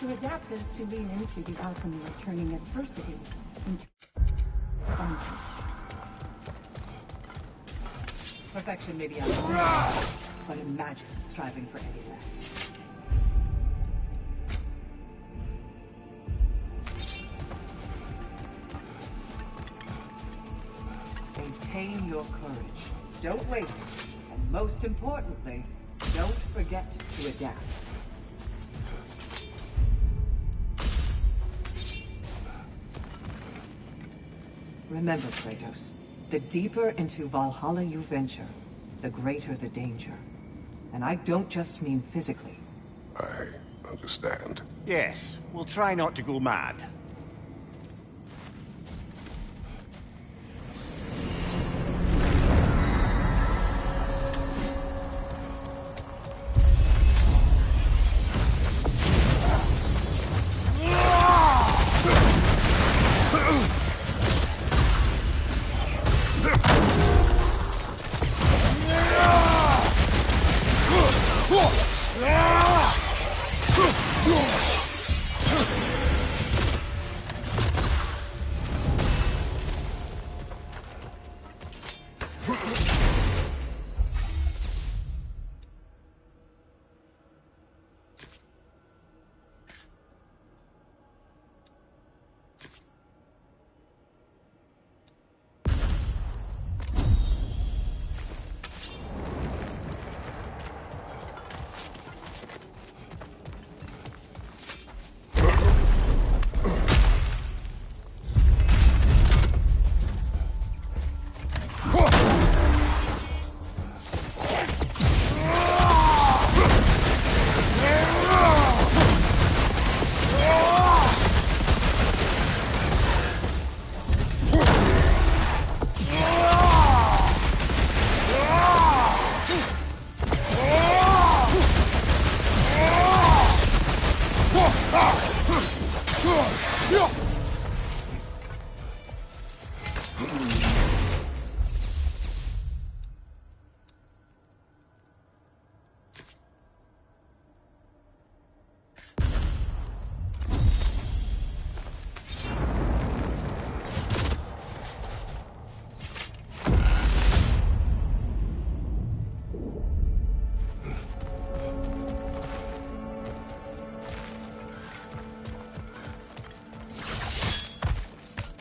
To adapt is to lean into the alchemy of turning adversity into advantage. Perfection may be unreal, but imagine striving for any less. Maintain your courage. Don't waste it. And most importantly, don't forget to adapt. Remember, Kratos, the deeper into Valhalla you venture, the greater the danger. And I don't just mean physically. I understand. Yes, we'll try not to go mad.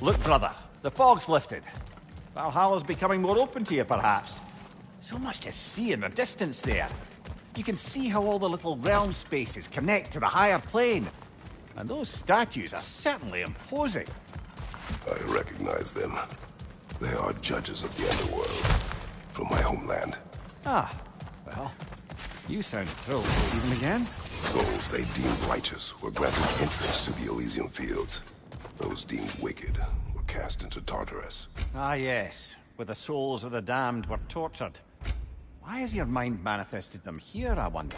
Look, brother, the fog's lifted. Valhalla's becoming more open to you, perhaps. So much to see in the distance there. You can see how all the little realm spaces connect to the higher plane. And those statues are certainly imposing. I recognize them. They are judges of the underworld. From my homeland. Ah, well, you sound thrilled to see them again. Souls they deemed righteous were granted entrance to the Elysian fields. Those deemed wicked were cast into Tartarus. Ah, yes, where the souls of the damned were tortured. Why has your mind manifested them here, I wonder?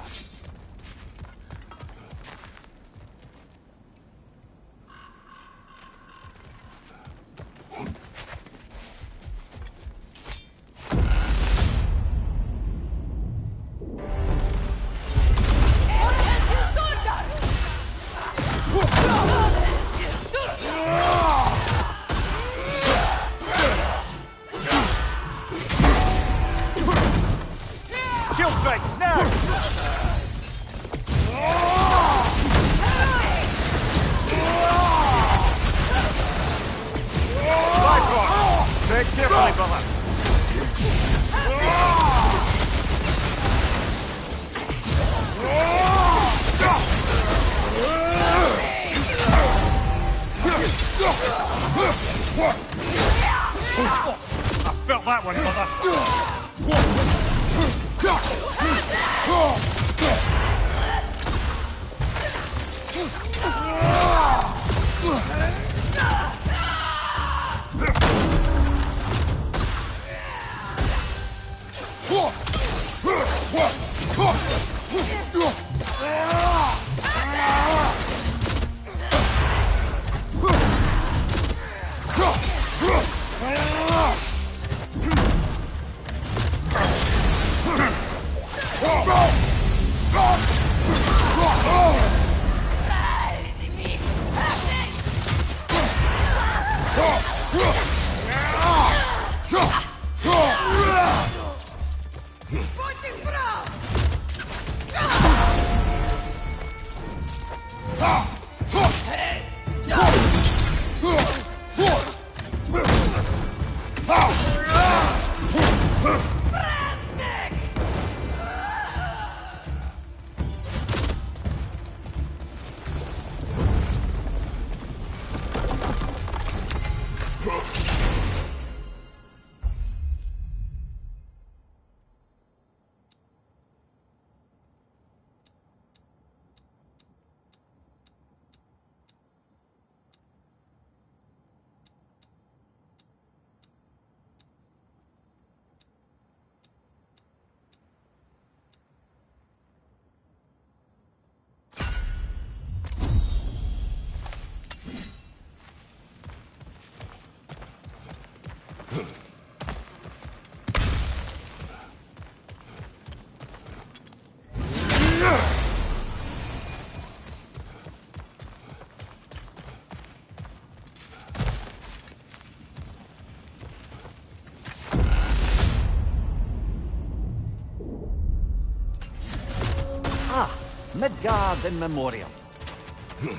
Midgard in memoriam.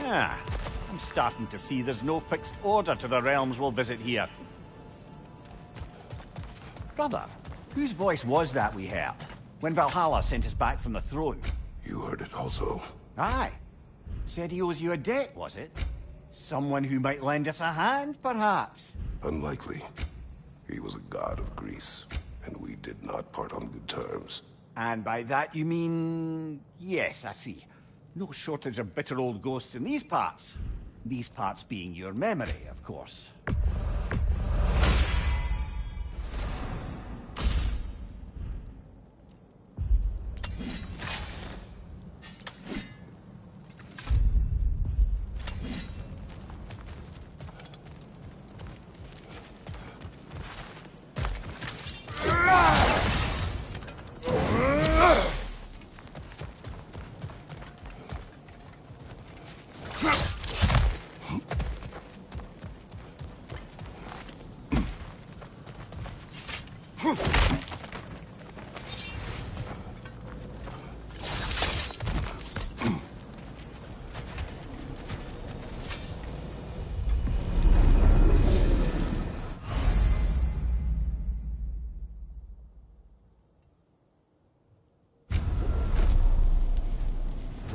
I'm starting to see there's no fixed order to the realms we'll visit here. Brother, whose voice was that we heard when Valhalla sent us back from the throne? You heard it also. Aye. Said he owes you a debt, was it? Someone who might lend us a hand, perhaps? Unlikely. He was a god of Greece, and we did not part on good terms. And by that you mean... Yes, I see. No shortage of bitter old ghosts in these parts. These parts being your memory, of course.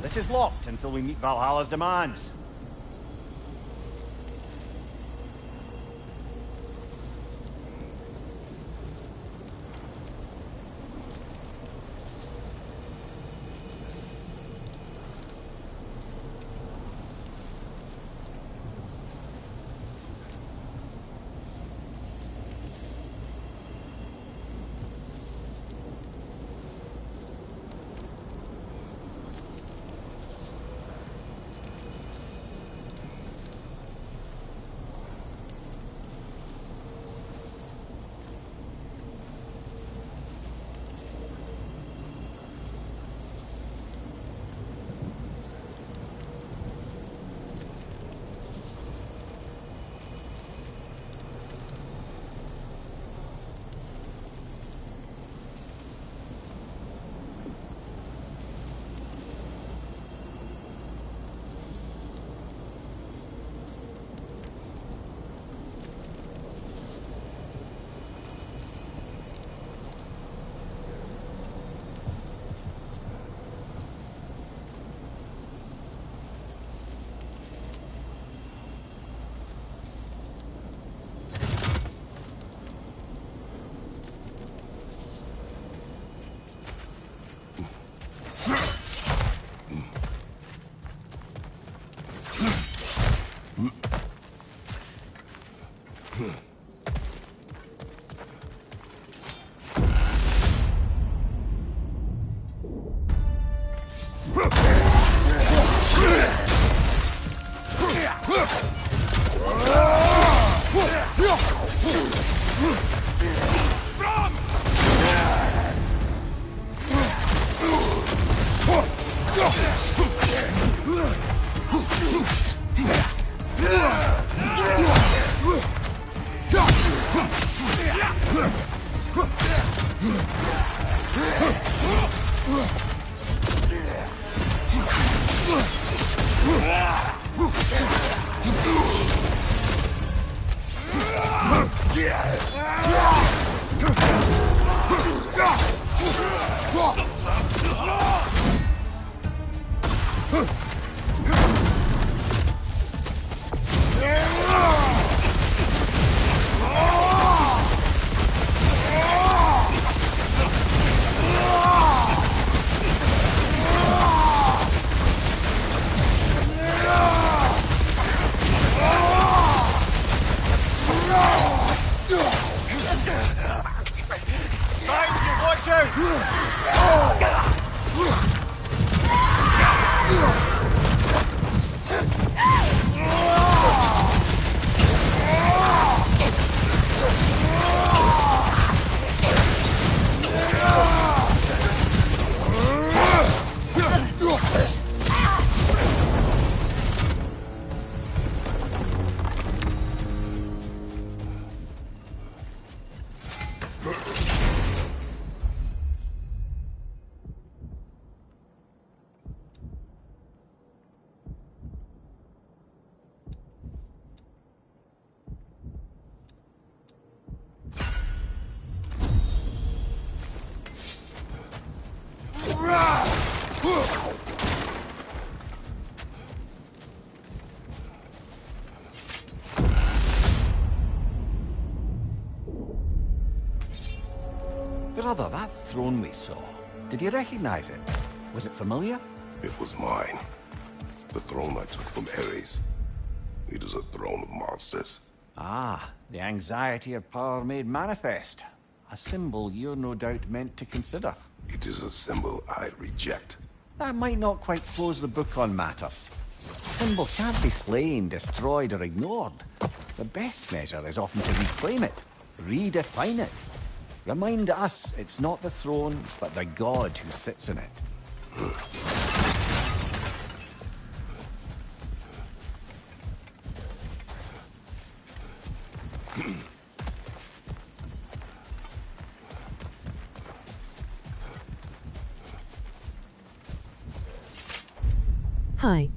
This is locked until we meet Valhalla's demands. Watch out! Brother, that throne we saw, did you recognize it? Was it familiar? It was mine. The throne I took from Ares. It is a throne of monsters. Ah, the anxiety of power made manifest. A symbol you're no doubt meant to consider. It is a symbol I reject. That might not quite close the book on matters. A symbol can't be slain, destroyed, or ignored. The best measure is often to reclaim it, redefine it. Remind us it's not the throne, but the god who sits in it. Hi.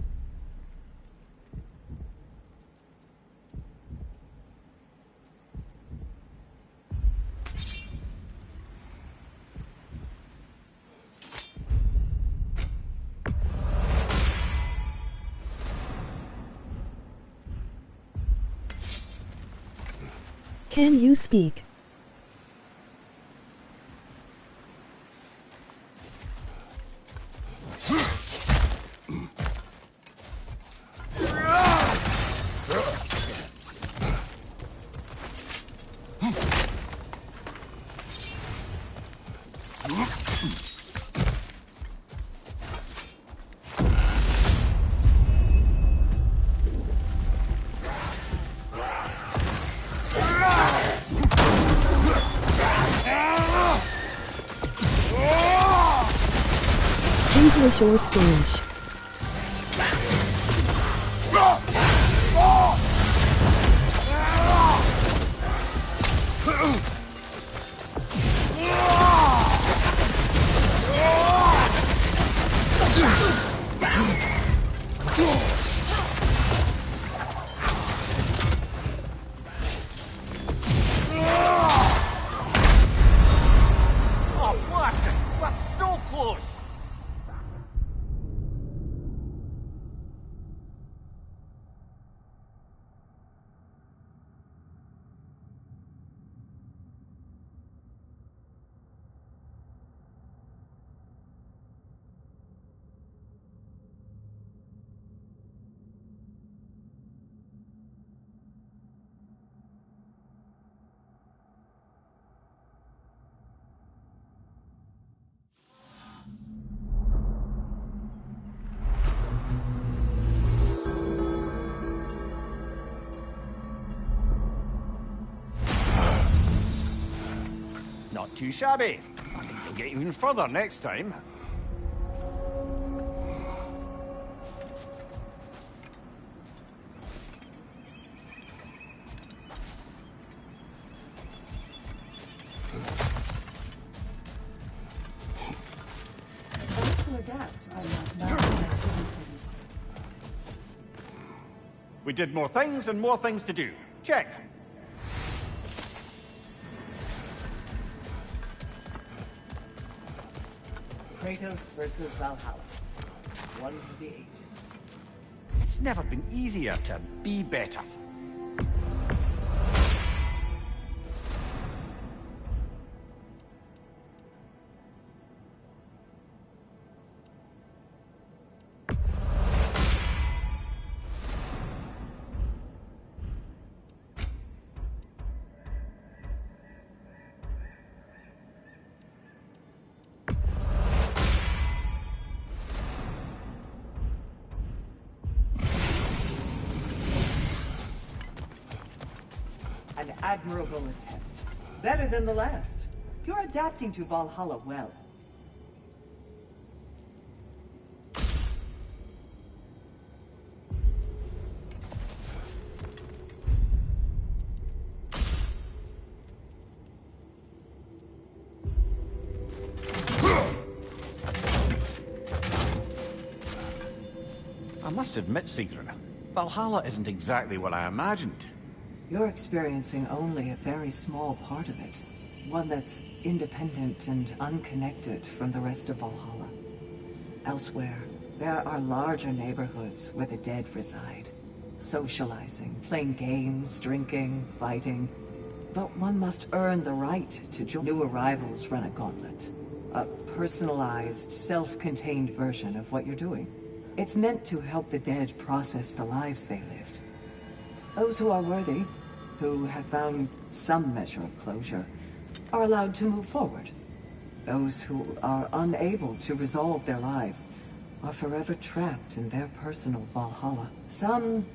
Can you speak? English or Spanish? Oh, blasted! We're so close! Not too shabby. I think you'll get even further next time. We did more things and more things to do. Check. Kratos versus Valhalla. One for the ages. It's never been easier to be better. An admirable attempt. Better than the last. You're adapting to Valhalla well. I must admit, Sigrun, Valhalla isn't exactly what I imagined. You're experiencing only a very small part of it. One that's independent and unconnected from the rest of Valhalla. Elsewhere, there are larger neighborhoods where the dead reside. Socializing, playing games, drinking, fighting. But one must earn the right to join. New arrivals run a gauntlet. A personalized, self-contained version of what you're doing. It's meant to help the dead process the lives they lived. Those who are worthy, who have found some measure of closure, are allowed to move forward. Those who are unable to resolve their lives are forever trapped in their personal Valhalla. Some...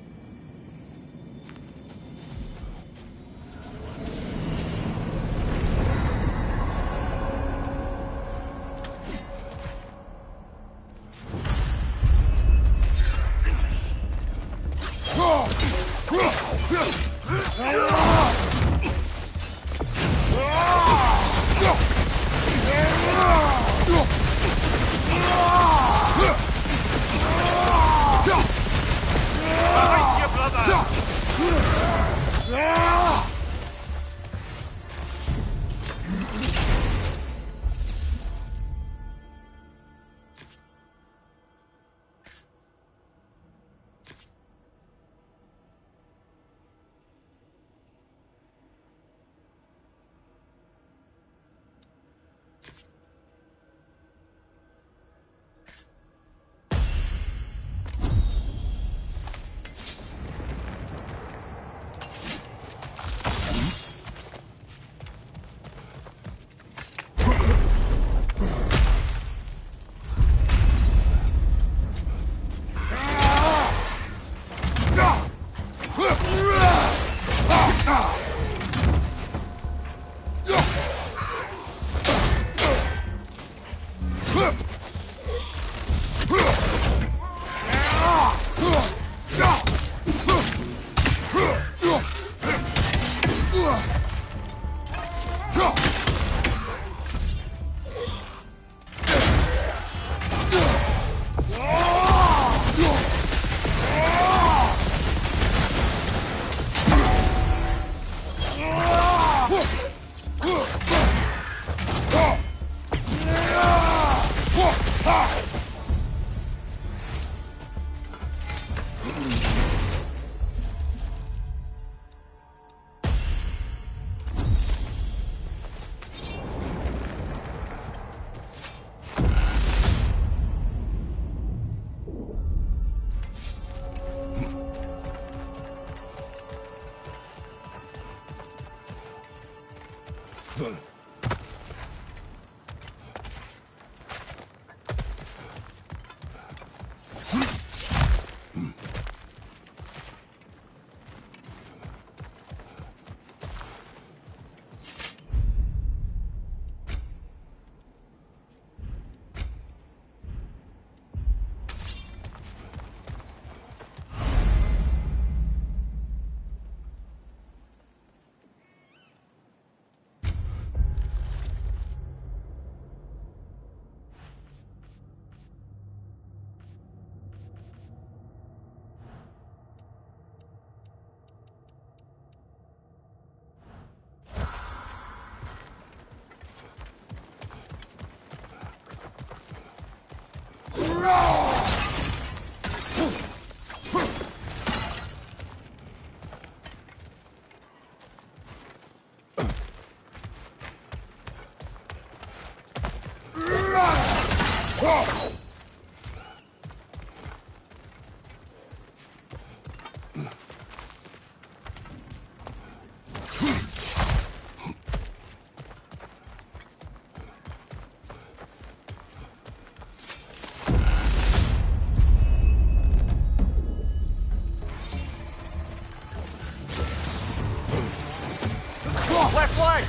Left leg!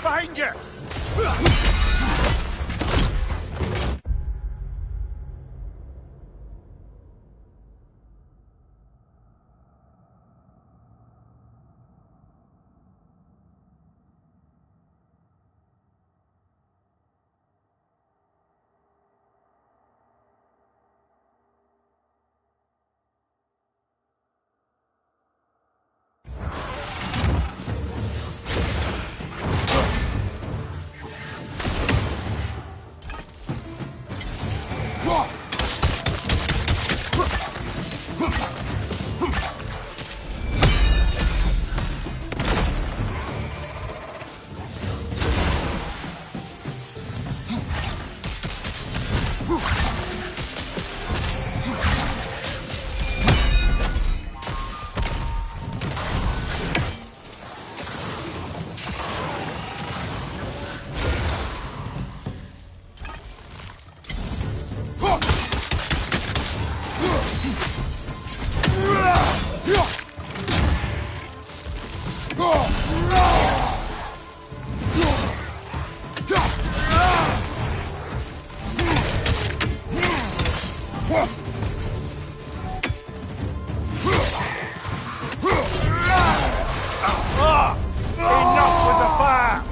Behind you! Enough with the fire!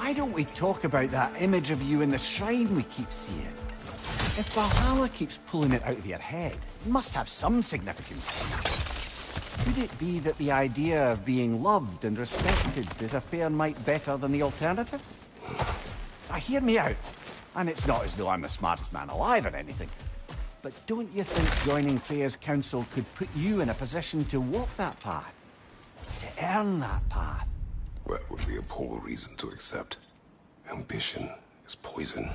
Why don't we talk about that image of you in the shrine we keep seeing? If Valhalla keeps pulling it out of your head, it must have some significance. Could it be that the idea of being loved and respected is a fair mite better than the alternative? Now, hear me out. And it's not as though I'm the smartest man alive or anything. But don't you think joining Freya's council could put you in a position to walk that path? To earn that path? That would be a poor reason to accept. Ambition is poison.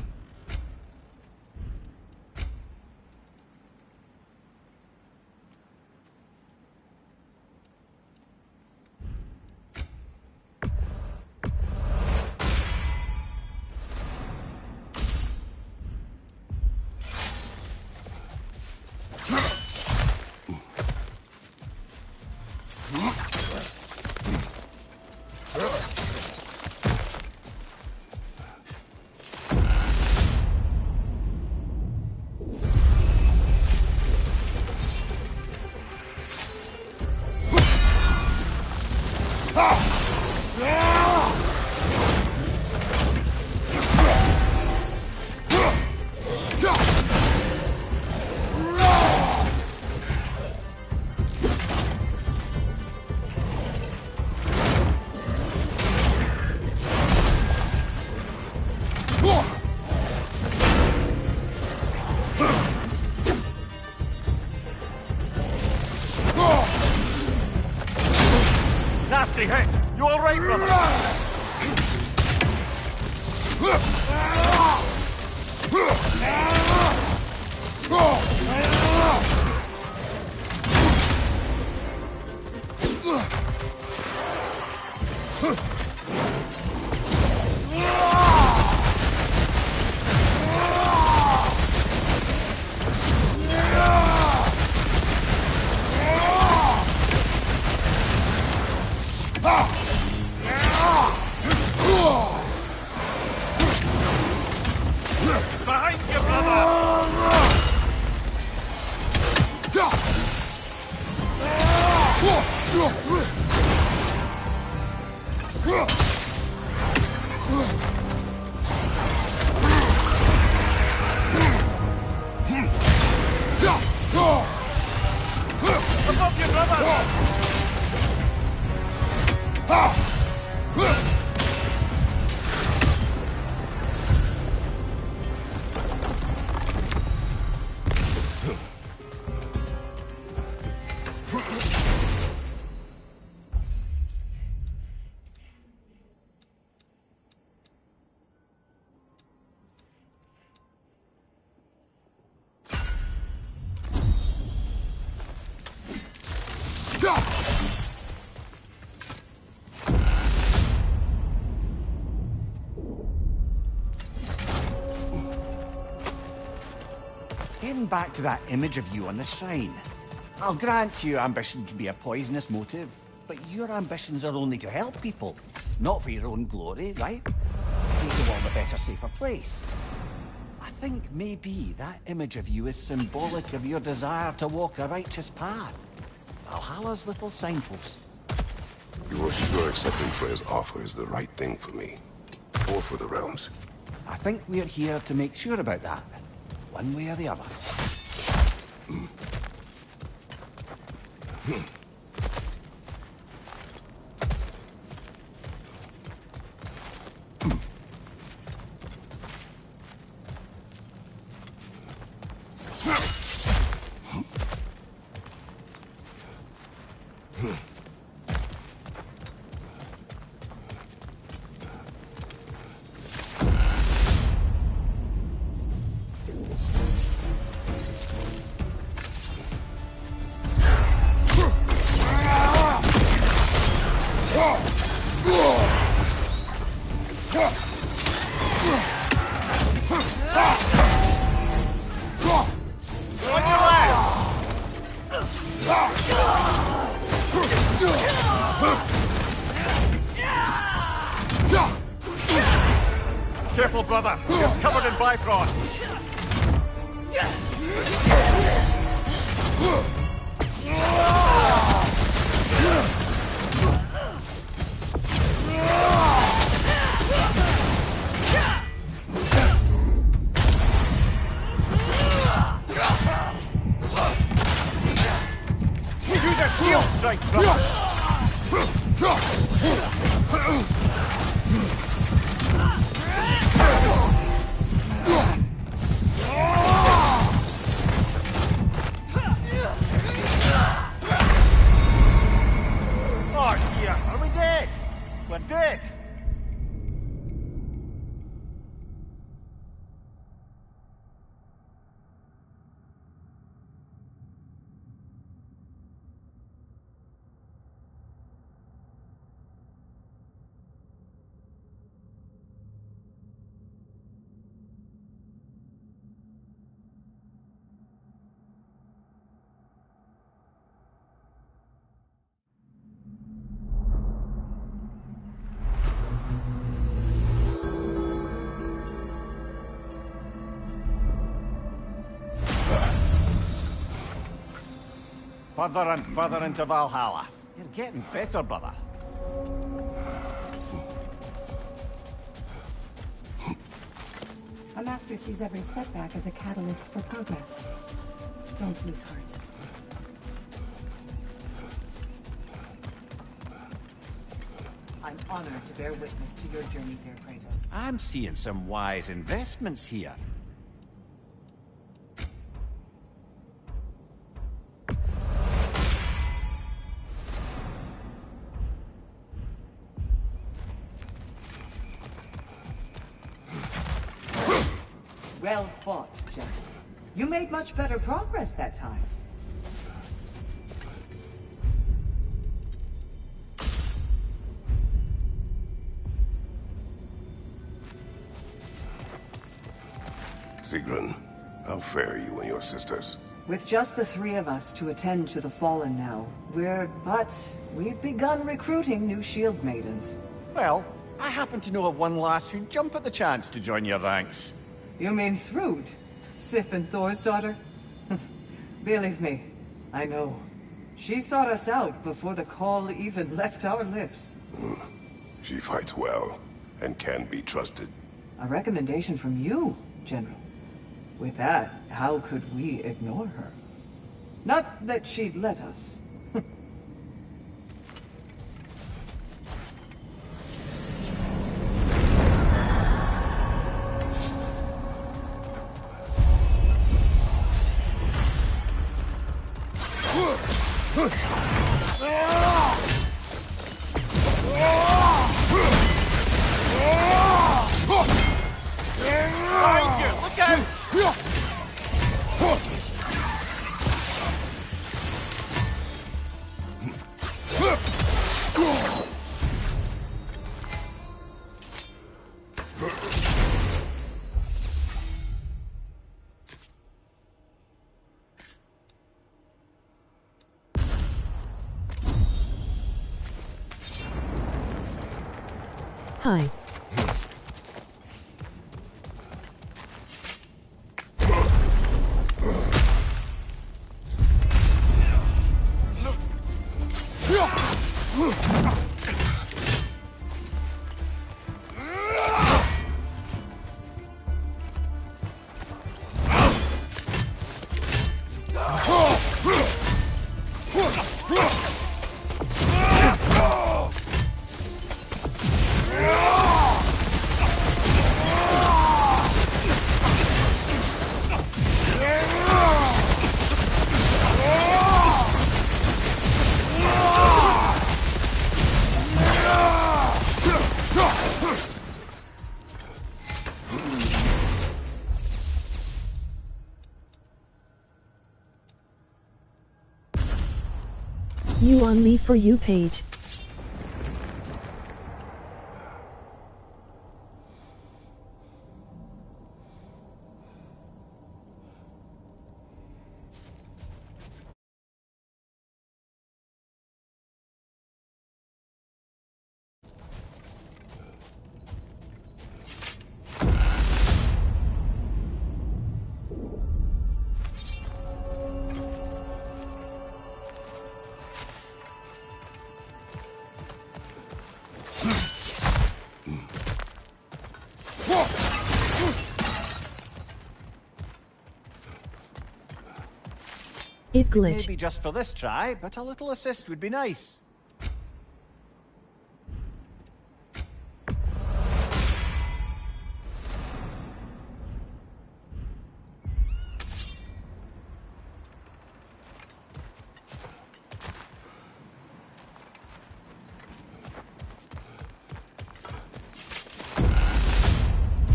Badly hit. You all right, brother? Behind you, brother! Above you, brother! Getting back to that image of you on the shrine. I'll grant you ambition can be a poisonous motive, but your ambitions are only to help people, not for your own glory, right? Make the world a better, safer place. I think maybe that image of you is symbolic of your desire to walk a righteous path. Valhalla's little signpost. You are sure accepting Freya's offer is the right thing for me? Or for the realms? I think we're here to make sure about that, one way or the other. Careful, brother. You're covered in Bifrost. Use a shield strike, brother. Oh dear, are we dead? We're dead. Further and further into Valhalla. You're getting better, brother. A master sees every setback as a catalyst for progress. Don't lose heart. I'm honored to bear witness to your journey here, Kratos. I'm seeing some wise investments here. Well fought, General. You made much better progress that time. Sigrun, how fare you and your sisters? With just the three of us to attend to the fallen now, we've begun recruiting new shield maidens. Well, I happen to know of one lass who'd jump at the chance to join your ranks. You mean Thrud? Sif and Thor's daughter? Believe me, I know. She sought us out before the call even left our lips. She fights well, and can be trusted. A recommendation from you, General. With that, how could we ignore her? Not that she'd let us. Look out! Hi. You on me for you page. It glitched. Maybe just for this try, but a little assist would be nice.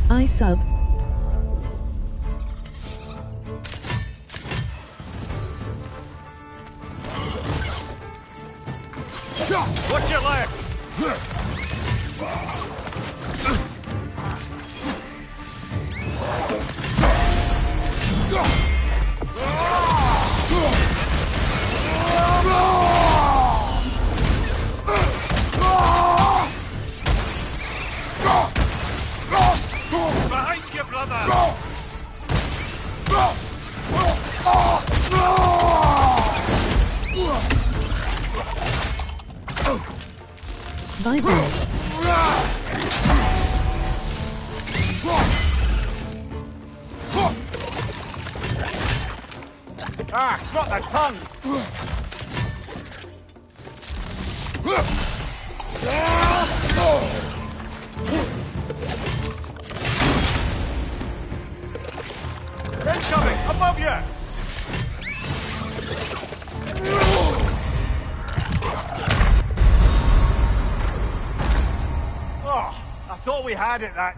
I sub. Watch your left! Behind you, brother! Vidos. Ah, got the tongue! Incoming! Above you! Oh, I thought we had it that...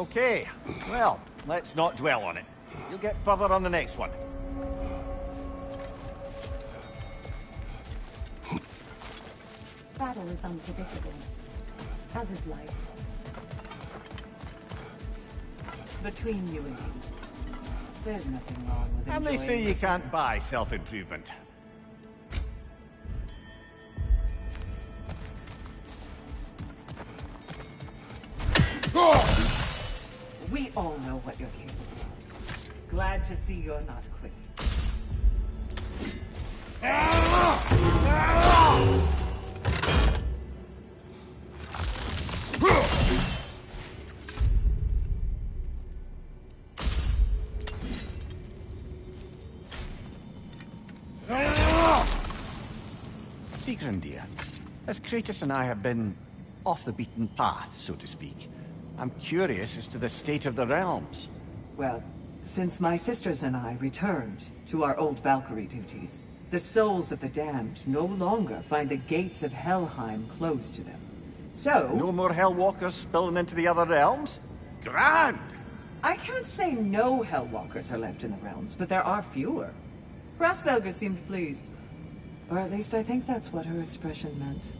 Okay, well, let's not dwell on it. You'll get further on the next one. Battle is unpredictable, as is life. Between you and me, there's nothing wrong with And they enjoying... say you can't buy self-improvement. We all know what you're capable of. Glad to see you're not quitting. Sigrun, dear, as Kratos and I have been off the beaten path, so to speak, I'm curious as to the state of the realms. Well, since my sisters and I returned to our old Valkyrie duties, the souls of the damned no longer find the gates of Helheim closed to them. So... No more Hellwalkers spilling into the other realms? Grand! I can't say no Hellwalkers are left in the realms, but there are fewer. Rasvelger seemed pleased. Or at least I think that's what her expression meant.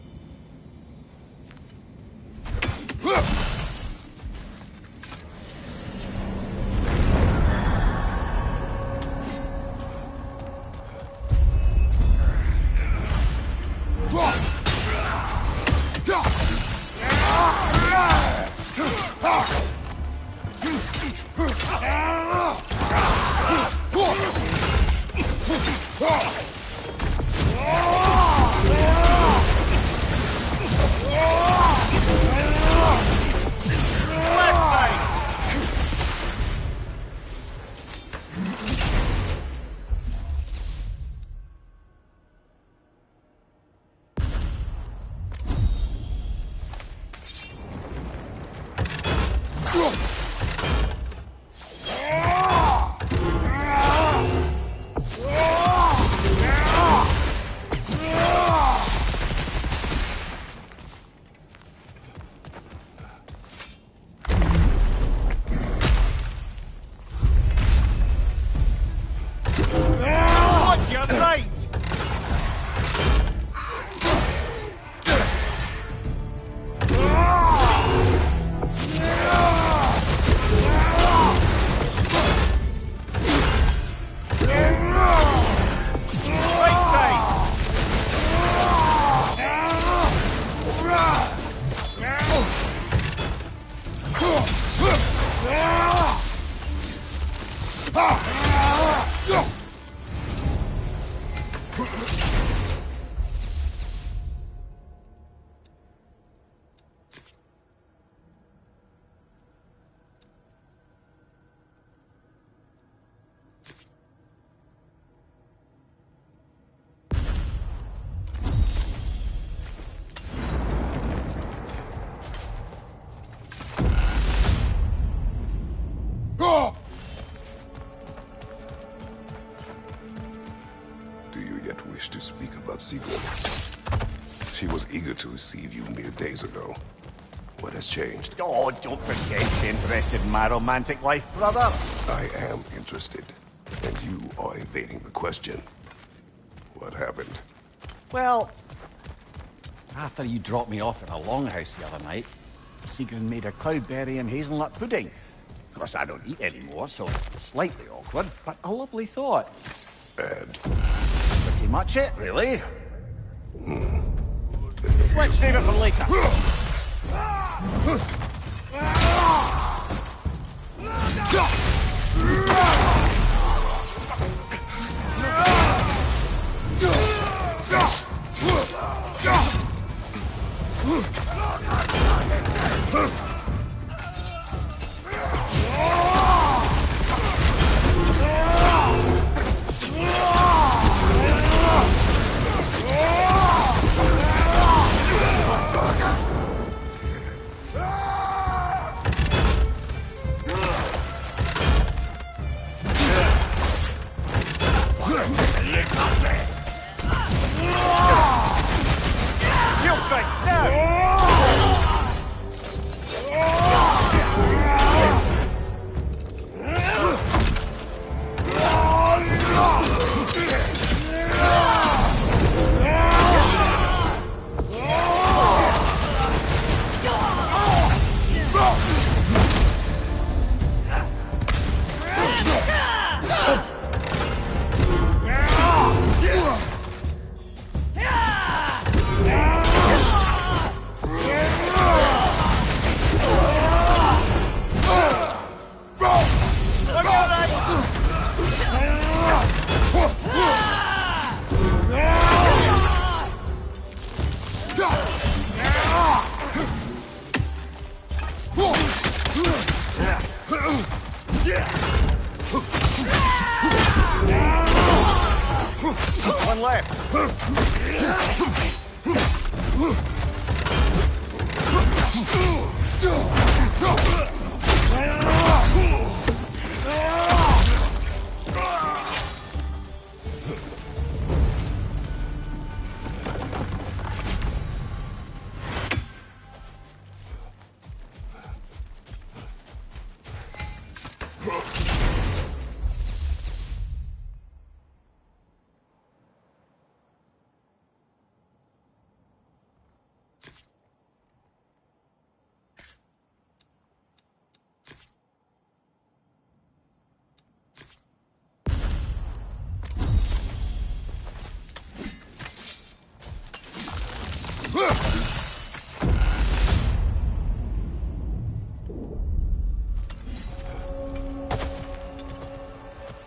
To speak about Sigrun. She was eager to receive you mere days ago. What has changed? Oh, don't pretend to be interested in my romantic life, brother. I am interested, and you are evading the question. What happened? Well, after you dropped me off at a longhouse the other night, Sigrun made a cloudberry and hazelnut pudding. Of course, I don't eat anymore, so it's slightly awkward, but a lovely thought. And... pretty much it, really. Let's save it for later.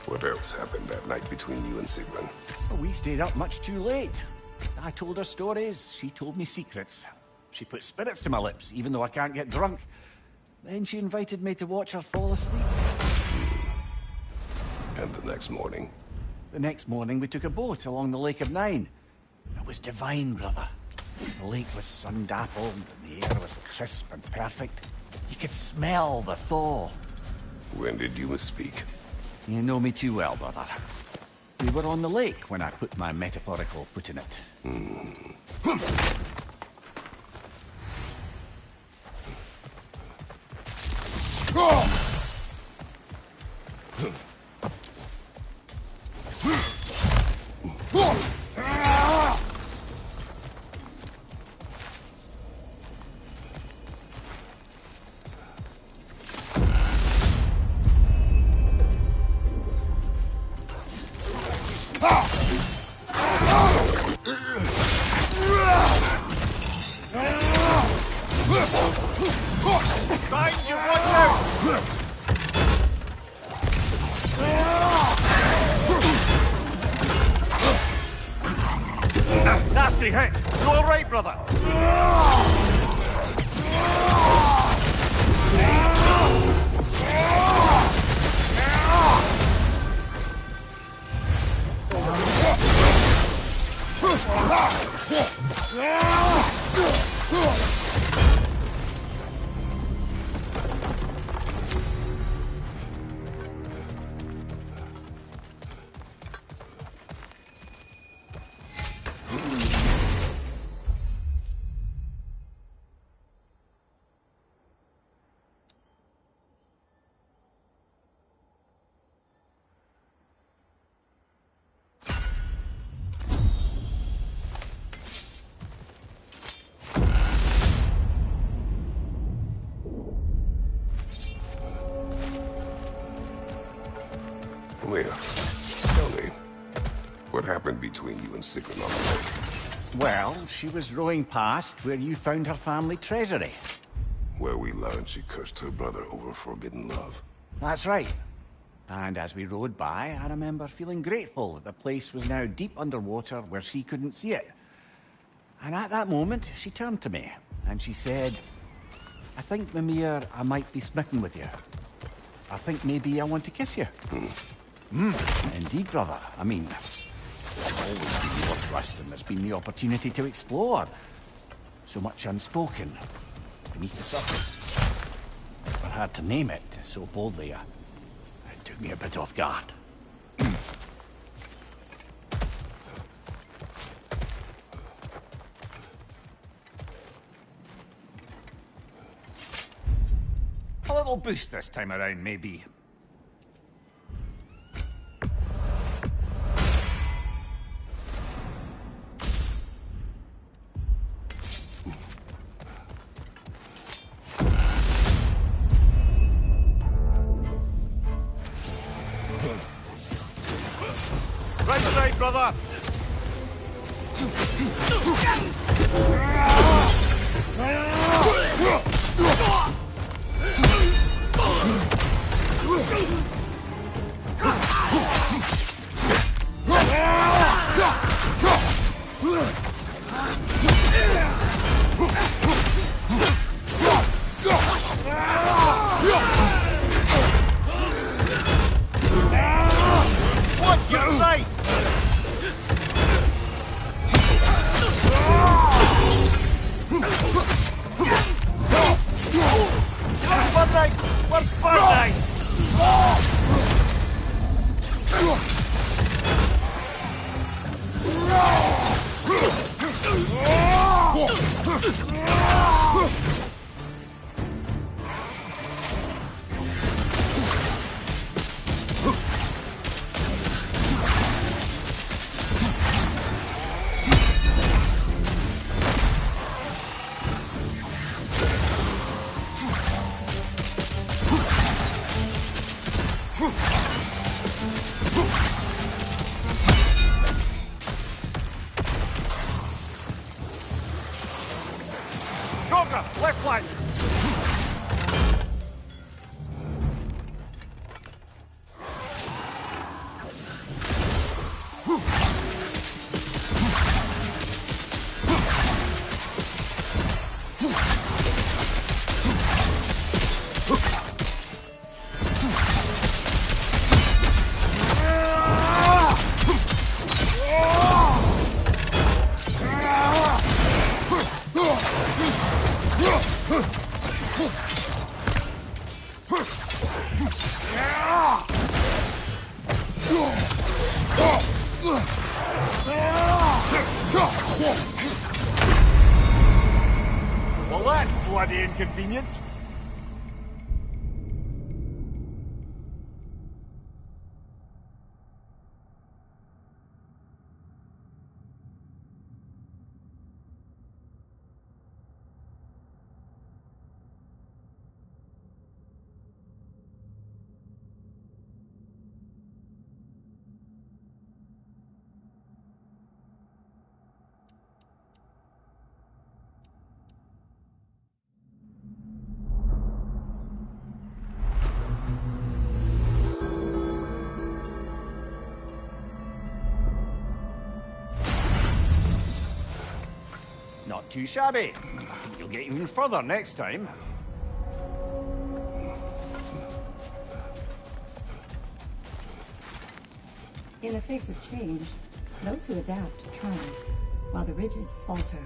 What else happened that night between you and Sigrun? We stayed up much too late. I told her stories, she told me secrets. She put spirits to my lips, even though I can't get drunk. Then she invited me to watch her fall asleep. And the next morning? The next morning we took a boat along the Lake of Nine. It was divine, brother. The lake was sun-dappled, and the air was crisp and perfect. You could smell the thaw. When did you misspeak? You know me too well, brother. We were on the lake when I put my metaphorical foot in it. Nasty hit! You all right, brother? Leah, tell me, what happened between you and Sigrun on the lake? Well, she was rowing past where you found her family treasury. Where we learned she cursed her brother over forbidden love. That's right. And as we rowed by, I remember feeling grateful that the place was now deep underwater where she couldn't see it. And at that moment, she turned to me, and she said, I think, Mimir, I might be smitten with you. I think maybe I want to kiss you. Indeed, brother. I mean, it's always been your trust, and there's been the opportunity to explore. So much unspoken, beneath the surface. For her to name it so boldly, it took me a bit off guard. A little boost this time around, maybe. Right, brother! What's your right? Well, that's bloody inconvenient. Not too shabby. You'll get even further next time. In the face of change, those who adapt triumph, while the rigid falter.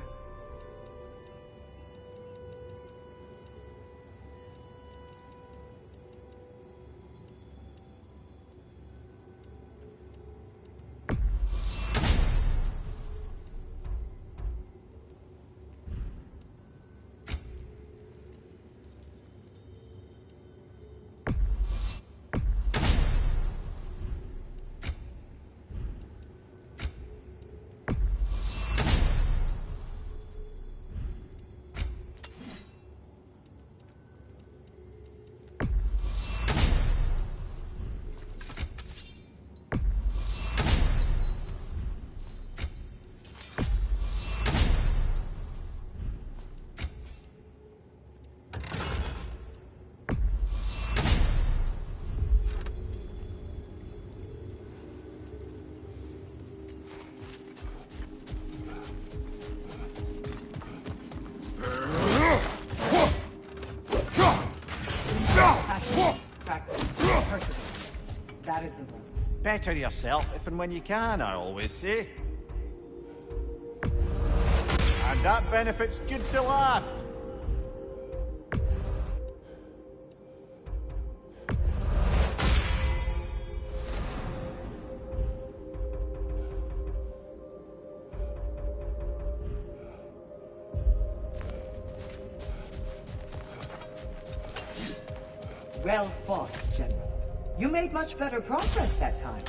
That is the rule. Better yourself if and when you can, I always say. And that benefit's good to last. Well fought, General. You made much better progress that time.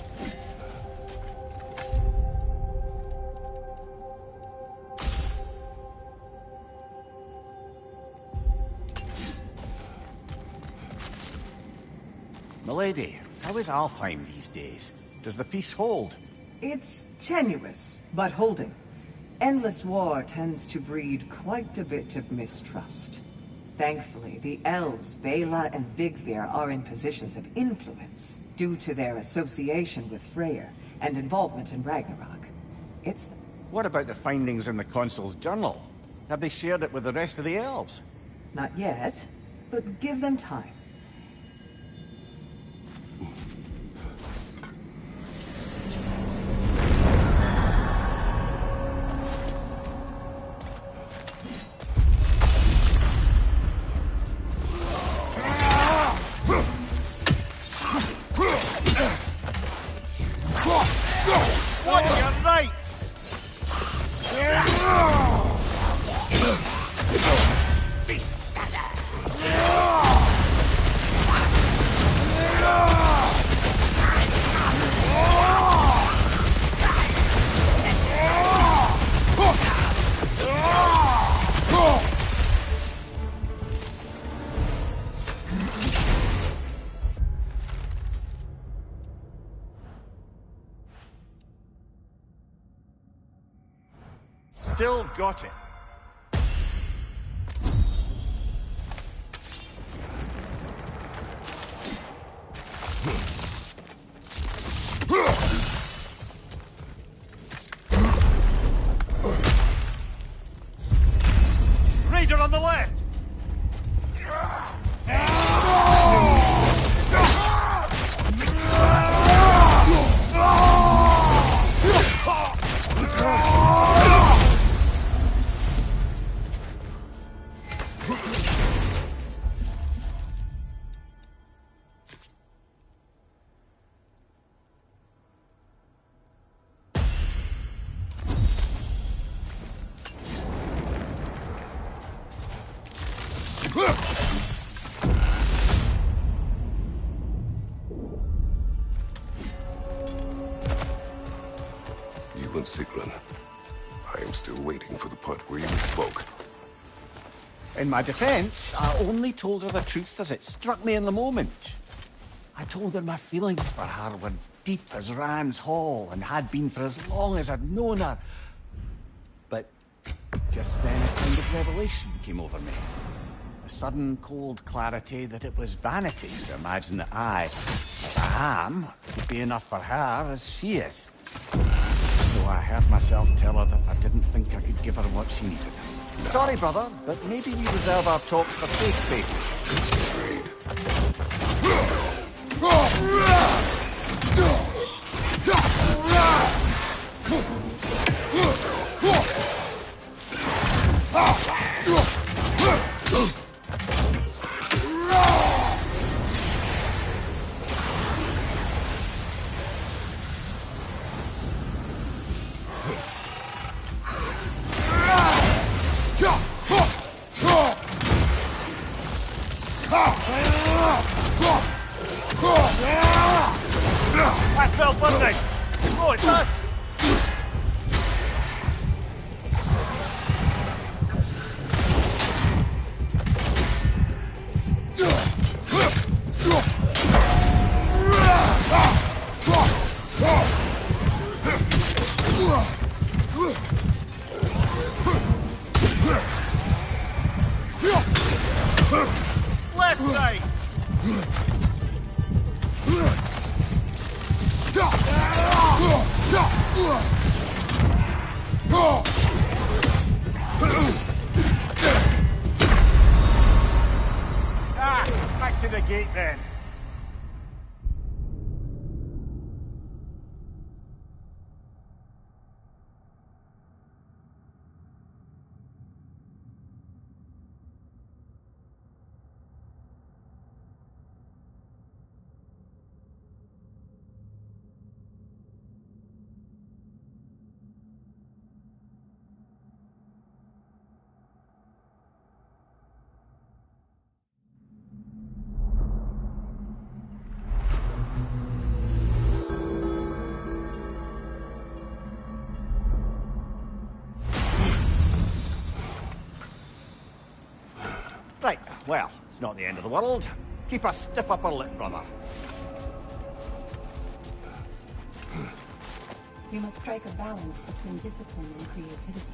Milady, how is Alfheim these days? Does the peace hold? It's tenuous, but holding. Endless war tends to breed quite a bit of mistrust. Thankfully, the elves, Bela and Vigvir, are in positions of influence due to their association with Freyr and involvement in Ragnarok. It's... What about the findings in the Consul's journal? Have they shared it with the rest of the elves? Not yet, but give them time. Still got it. Sigrun. I am still waiting for the part where you spoke. In my defense, I only told her the truth as it struck me in the moment. I told her my feelings for her were deep as Rand's Hall and had been for as long as I'd known her. But just then a kind of revelation came over me. A sudden cold clarity that it was vanity to imagine that I, as I am, could be enough for her as she is. So I heard myself tell her that I didn't think I could give her what she needed. Sorry, brother, but maybe we reserve our talks for safe spaces. That fell funding! Oh, it's us! Left side! Back to the gate then. Right, well, it's not the end of the world. Keep a stiff upper lip, brother. You must strike a balance between discipline and creativity.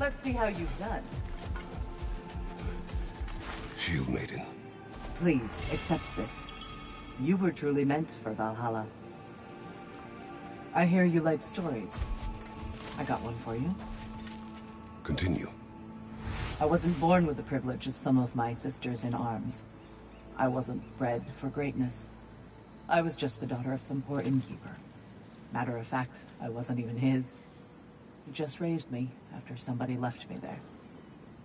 Let's see how you've done. Shield Maiden. Please, accept this. You were truly meant for Valhalla. I hear you like stories. I got one for you. Continue. I wasn't born with the privilege of some of my sisters in arms. I wasn't bred for greatness. I was just the daughter of some poor innkeeper. Matter of fact, I wasn't even his. He just raised me after somebody left me there.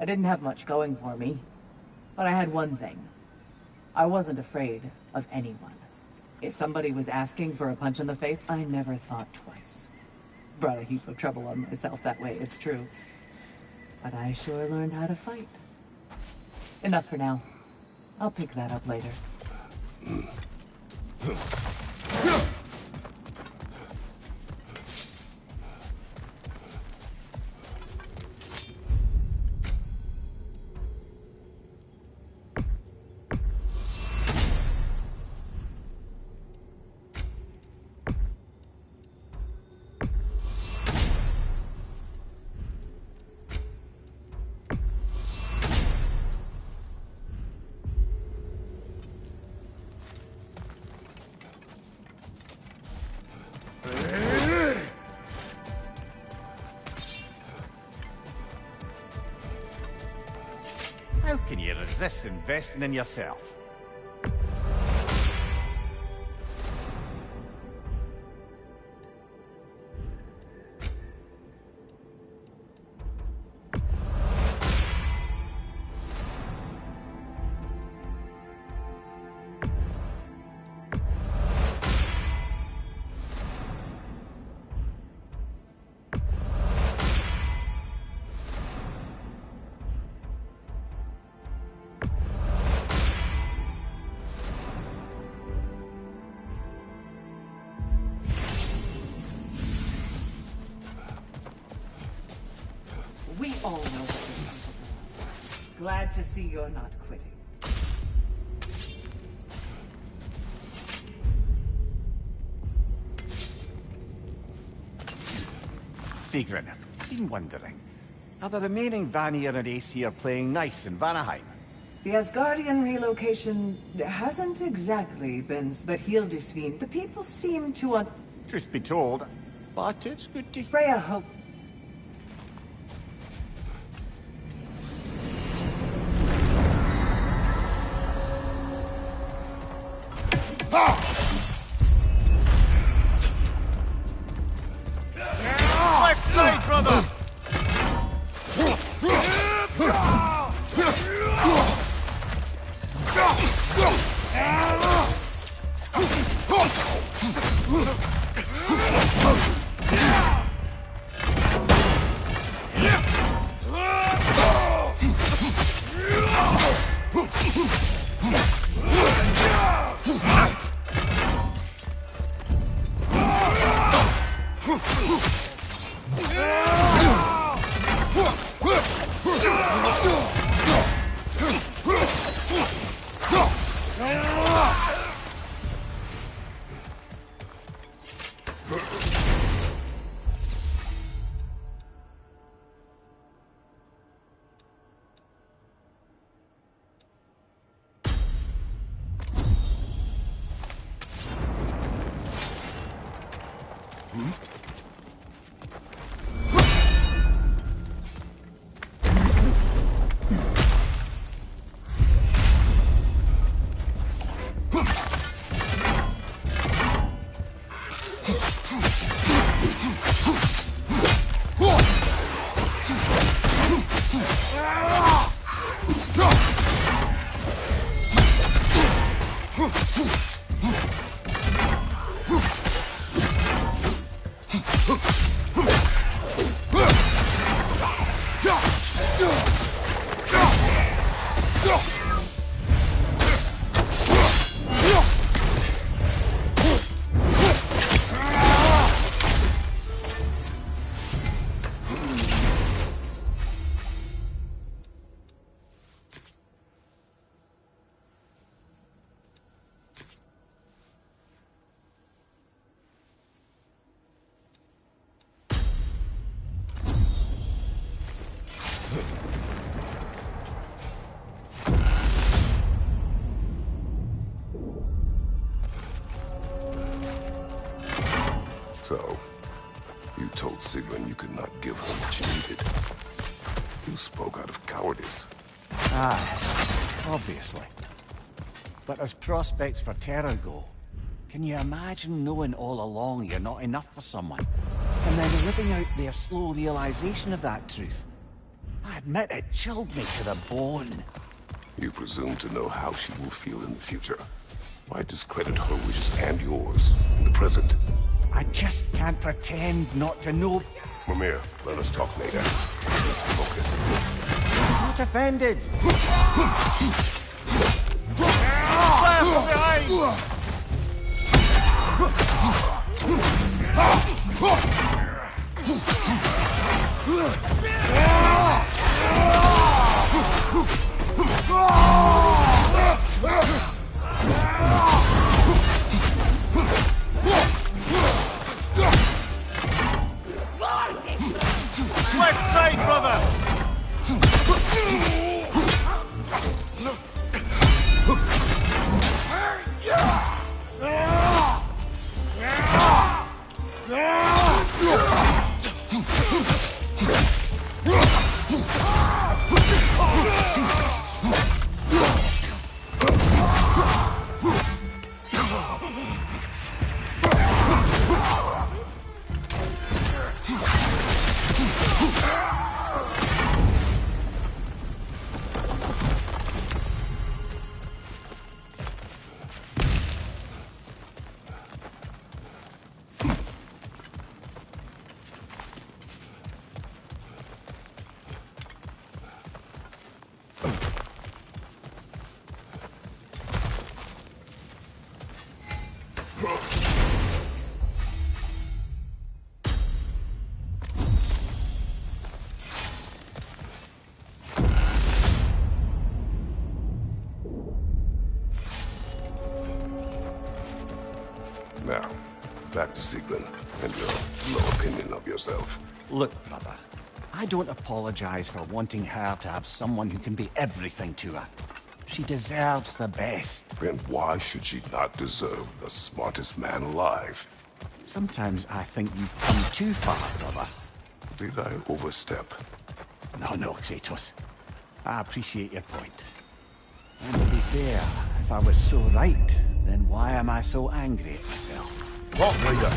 I didn't have much going for me, but I had one thing. I wasn't afraid of anyone. If somebody was asking for a punch in the face, I never thought twice. Brought a heap of trouble on myself that way, it's true. But I sure learned how to fight. Enough for now. I'll pick that up later. How can you resist investing in yourself? Glad to see you're not quitting. Sigrun, been wondering. Are the remaining Vanir and Aesir playing nice in Vanaheim? The Asgardian relocation hasn't exactly been, but Hildisvín, the people seem to Truth be told, but it's good to... Freya hope. Left side, brother! So, you told Sigrun you could not give her what she needed. You spoke out of cowardice. Obviously. But as prospects for terror go, can you imagine knowing all along you're not enough for someone, and then living out their slow realization of that truth? I admit it chilled me to the bone. You presume to know how she will feel in the future. Why discredit her wishes and yours in the present? I just can't pretend not to know. Mimir, let us talk later. Focus. Not offended. Left side, brother! Now, back to Sigrun and your low opinion of yourself. Look, brother, I don't apologize for wanting her to have someone who can be everything to her. She deserves the best. Then why should she not deserve the smartest man alive? Sometimes I think you've come too far, brother. Did I overstep? No, Kratos. I appreciate your point. And to be fair, if I was so right, then why am I so angry at myself? Halt, Leader!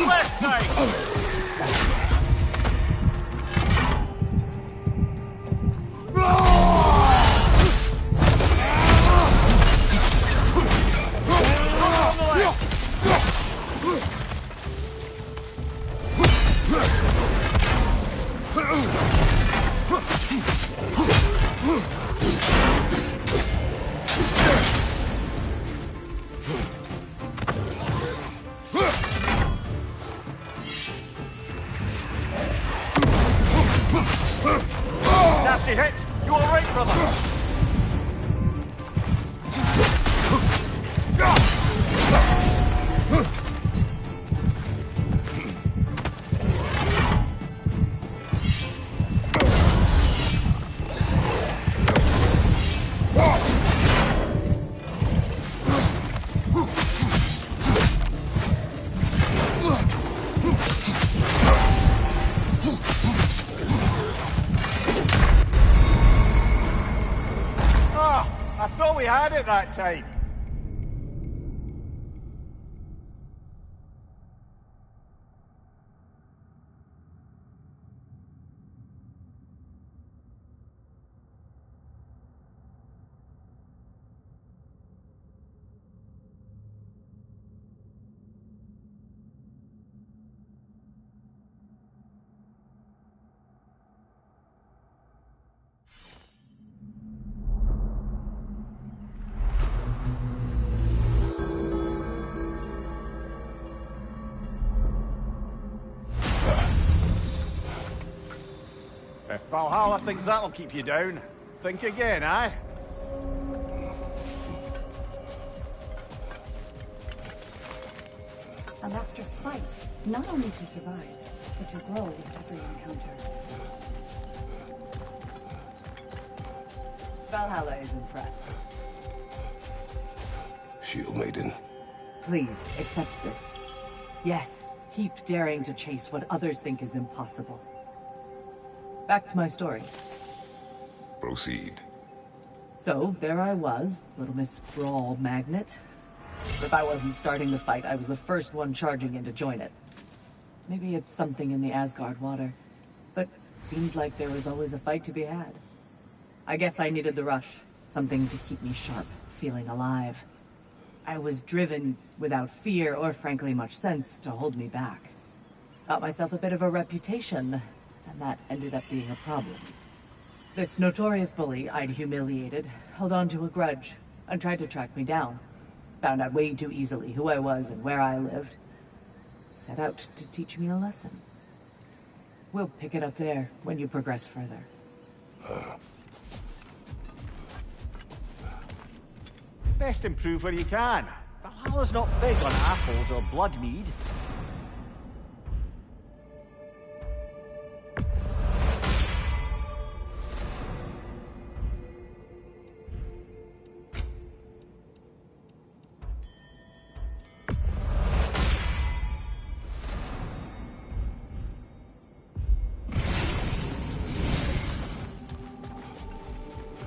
Left side! Nasty hit! You alright, brother? I thought we had it that time. If Valhalla thinks that'll keep you down, think again, eh? A master fights, not only to survive, but to grow with every encounter. Valhalla is impressed. Shield Maiden. Please, accept this. Yes, keep daring to chase what others think is impossible. Back to my story. Proceed. So, there I was, Little Miss Brawl Magnet. If I wasn't starting the fight, I was the first one charging in to join it. Maybe it's something in the Asgard water, but seemed like there was always a fight to be had. I guess I needed the rush, something to keep me sharp, feeling alive. I was driven without fear or frankly much sense to hold me back. Got myself a bit of a reputation, and that ended up being a problem. This notorious bully I'd humiliated held on to a grudge and tried to track me down. Found out way too easily who I was and where I lived. Set out to teach me a lesson. We'll pick it up there when you progress further. Best improve where you can. Valhalla's not big on apples or blood mead.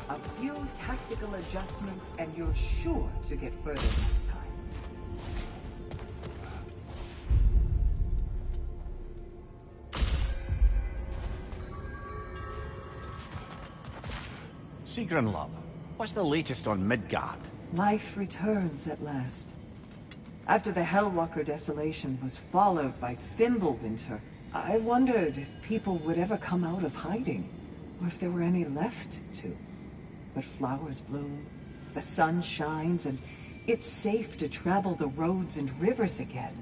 A few tactical adjustments and you're sure to get further next time. Sigrun, love, what's the latest on Midgard? Life returns at last. After the Hellwalker desolation was followed by Fimbulwinter, I wondered if people would ever come out of hiding, or if there were any left to. But flowers bloom, the sun shines, and it's safe to travel the roads and rivers again.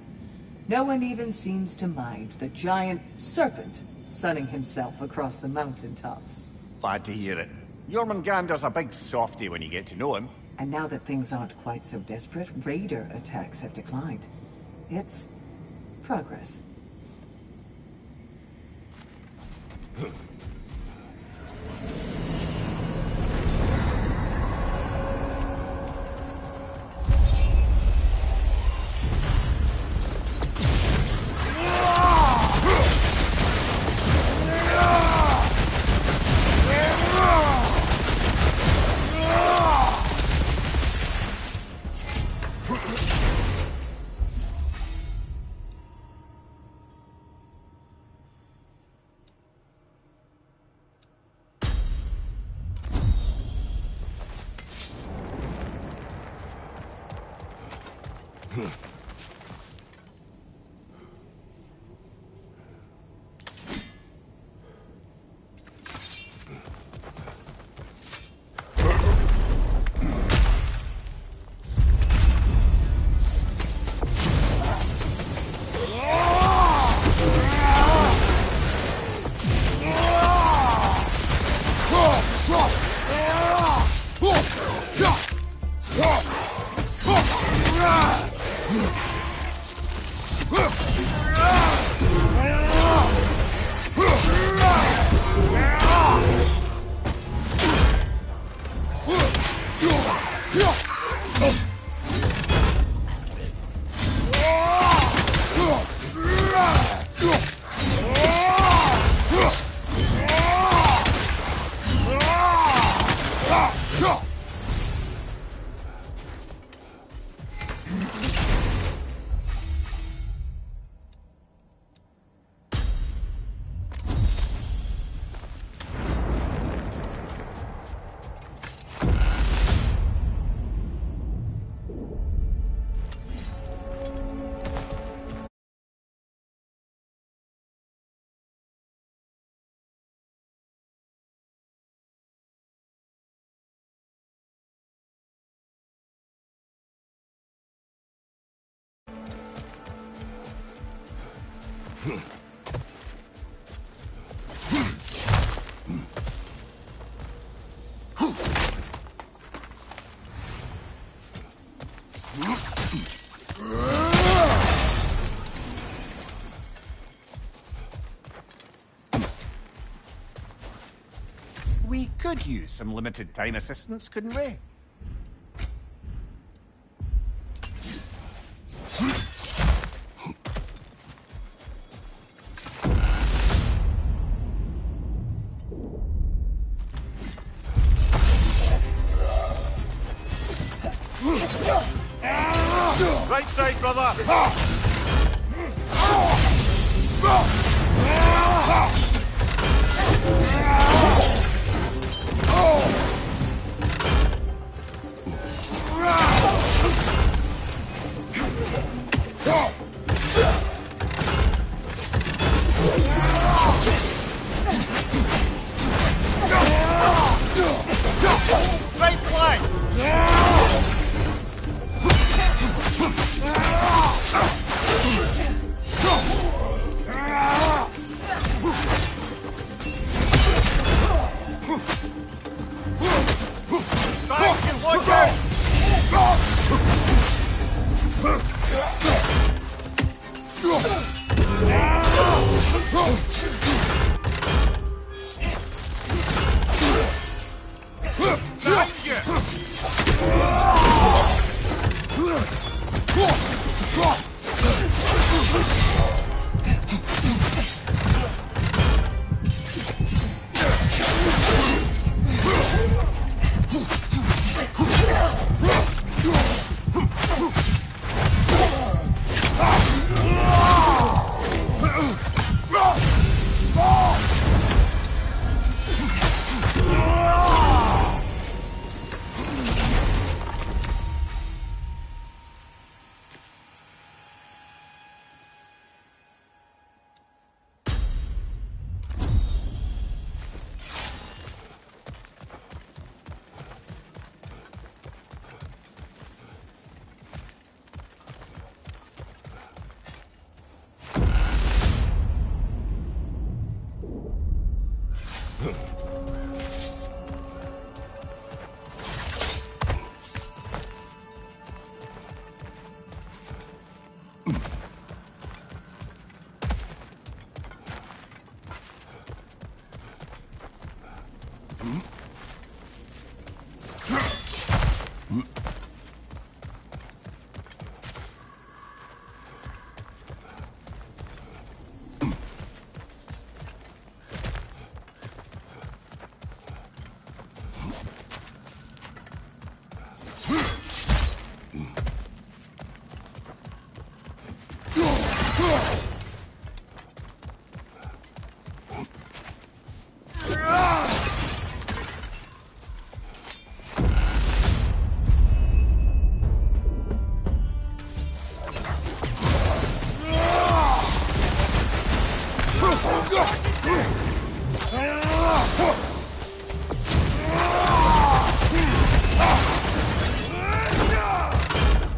No one even seems to mind the giant serpent sunning himself across the mountaintops. Glad to hear it. Jormungandr's a big softy when you get to know him. And now that things aren't quite so desperate, raider attacks have declined. It's progress. We could use some limited time assistance, couldn't we? Right side, brother! Right flank! Back and watch out!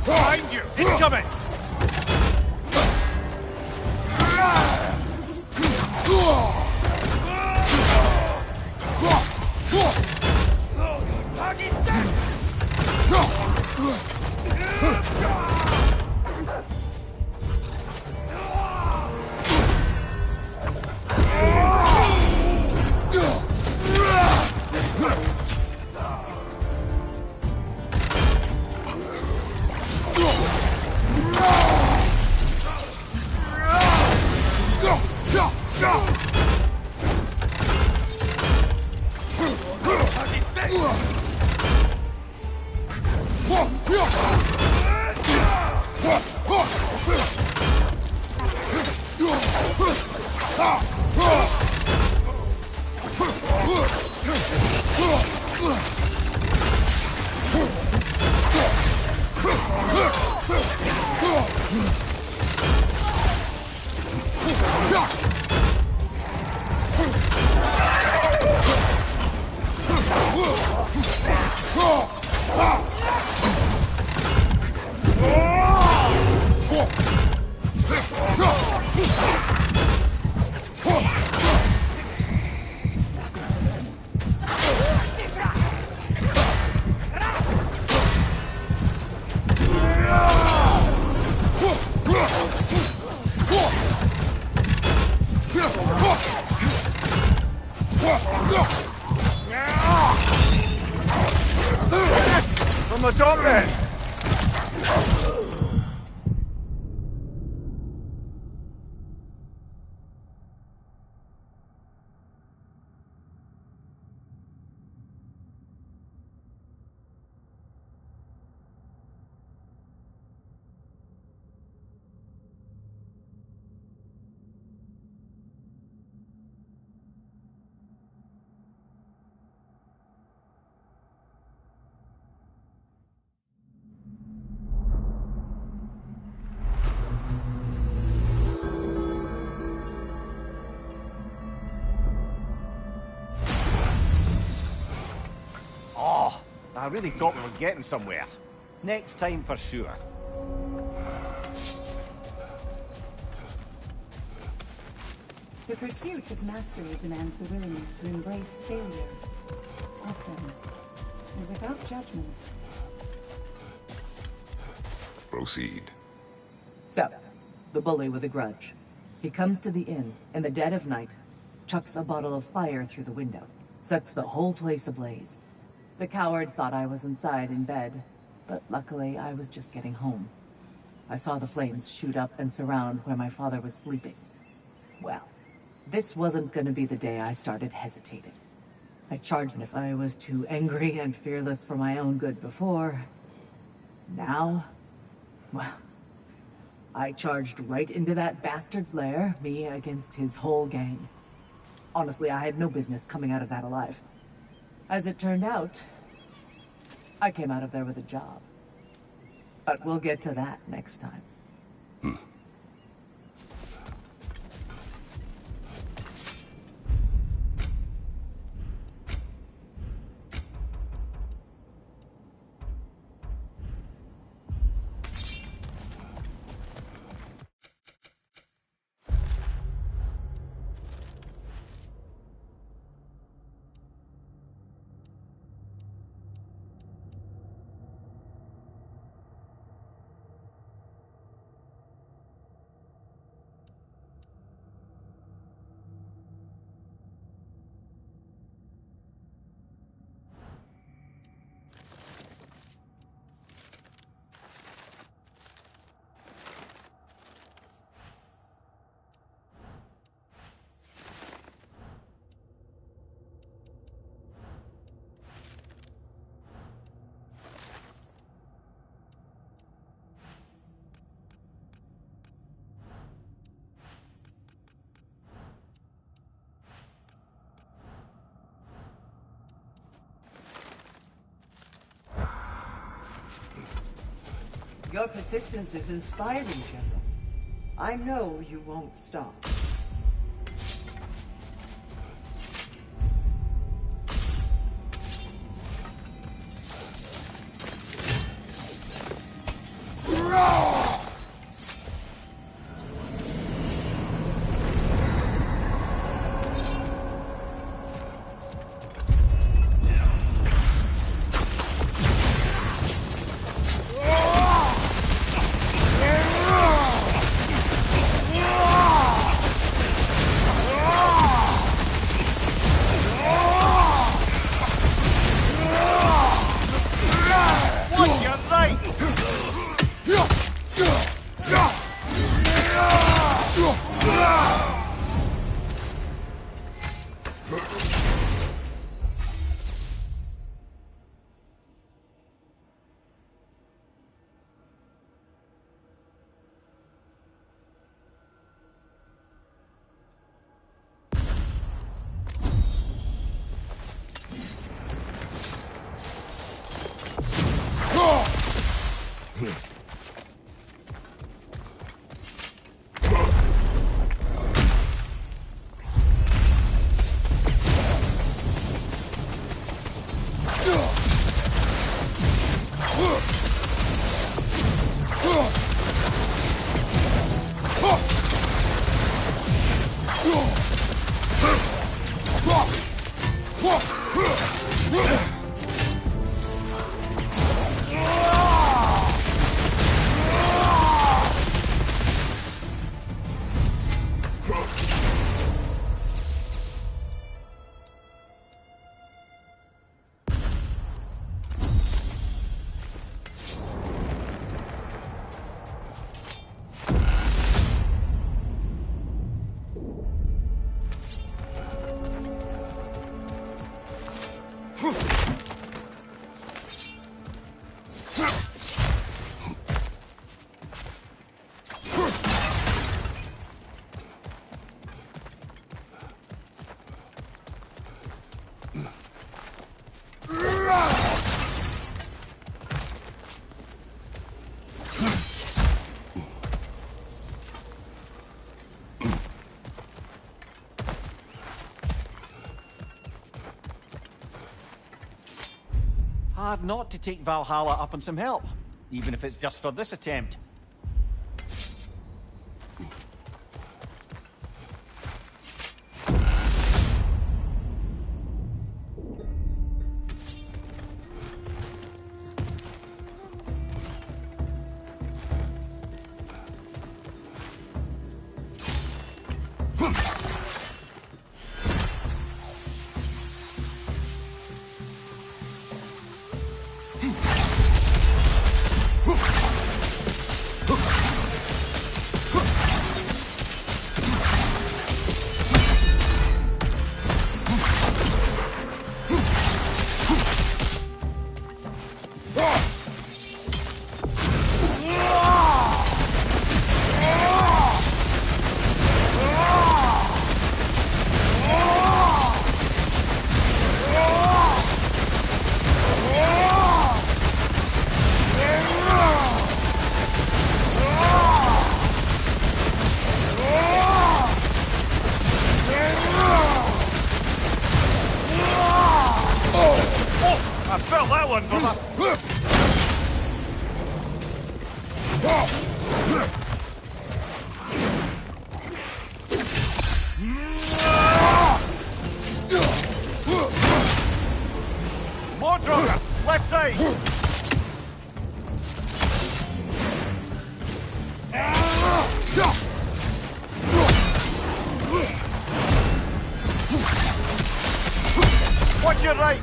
Behind you! Incoming! From the top then! I really thought we were getting somewhere. Next time for sure. The pursuit of mastery demands the willingness to embrace failure, often, and without judgment. Proceed. So, the bully with a grudge. He comes to the inn in the dead of night, chucks a bottle of fire through the window, sets the whole place ablaze. The coward thought I was inside in bed, but luckily I was just getting home. I saw the flames shoot up and surround where my father was sleeping. Well, this wasn't gonna be the day I started hesitating. I charged if I was too angry and fearless for my own good before. Now, well, I charged right into that bastard's lair, me against his whole gang. Honestly, I had no business coming out of that alive. As it turned out, I came out of there with a job. But we'll get to that next time. Your persistence is inspiring, General. I know you won't stop. Hard not to take Valhalla up on some help, even if it's just for this attempt. Watch your right!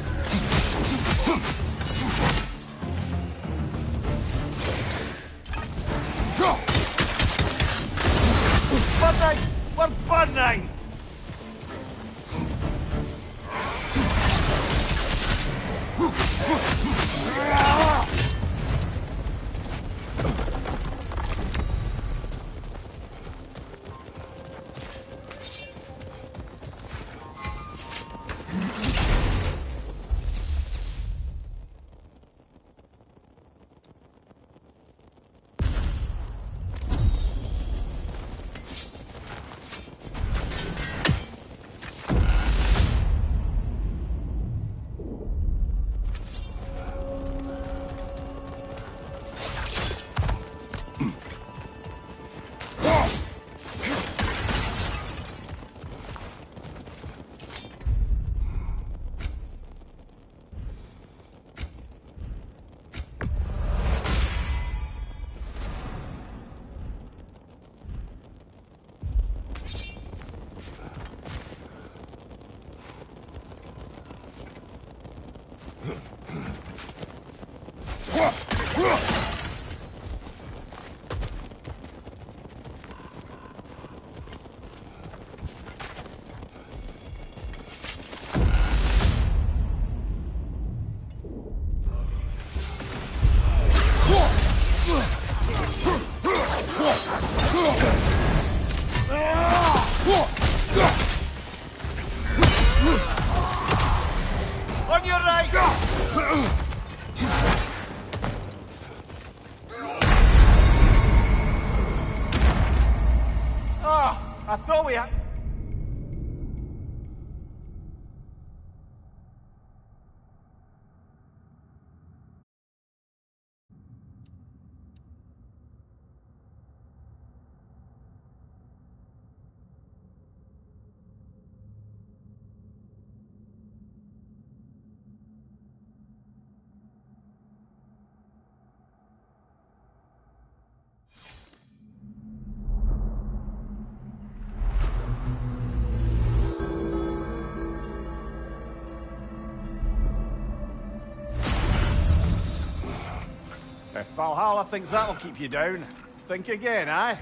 Burning! We're burning! If Valhalla thinks that'll keep you down, think again, eh?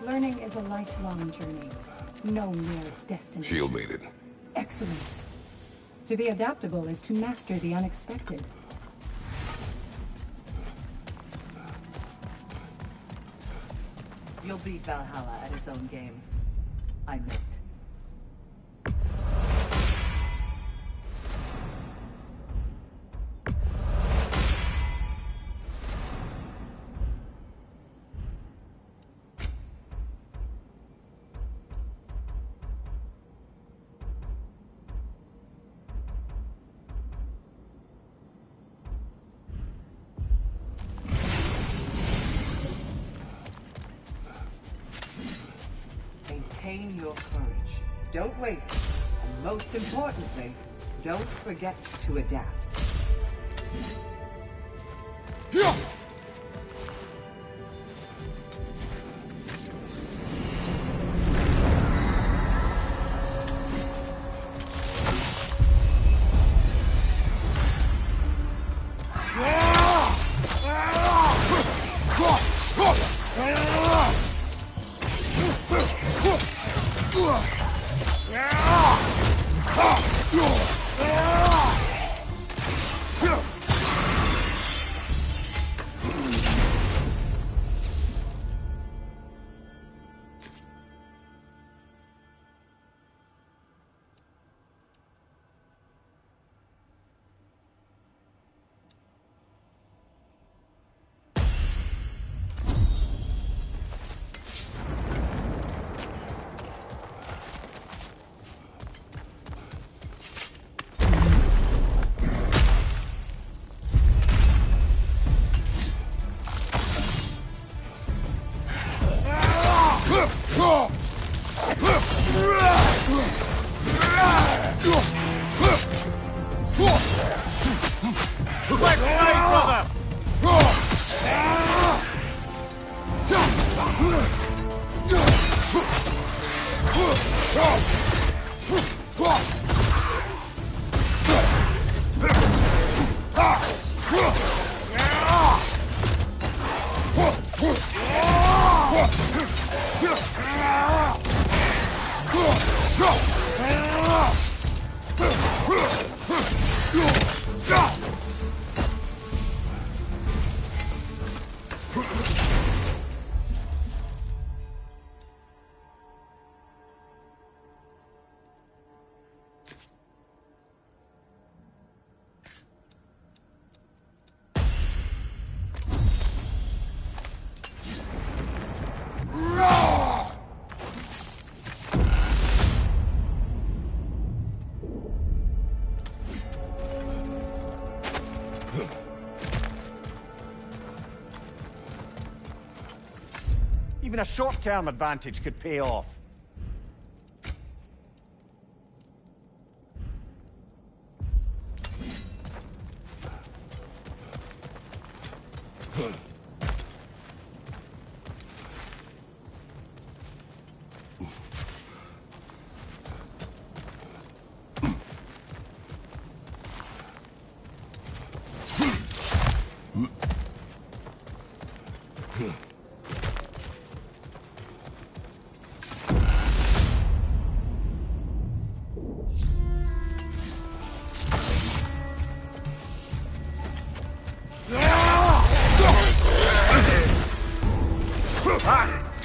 Learning is a lifelong journey, no mere destination. Shield made it. Excellent. To be adaptable is to master the unexpected. You'll beat Valhalla at its own game. I know it. Maintain your courage. Don't waver. And most importantly, don't forget to adapt. Even a short-term advantage could pay off.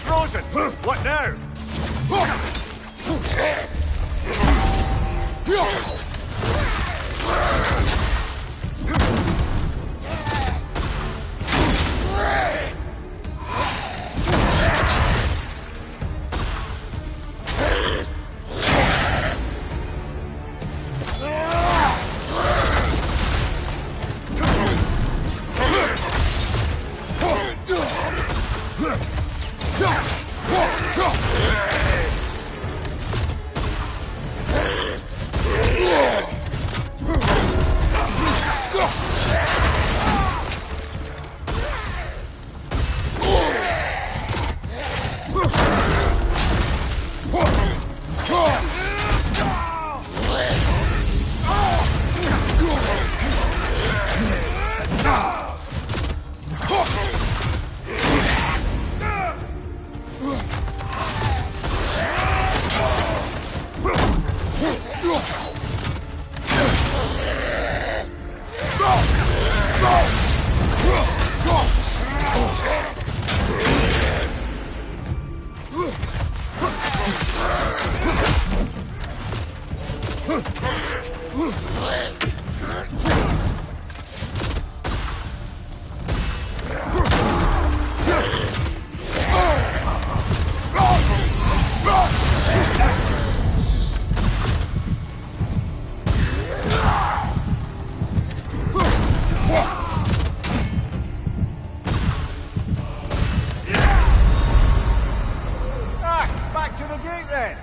Frozen! What now? Back to the gate then!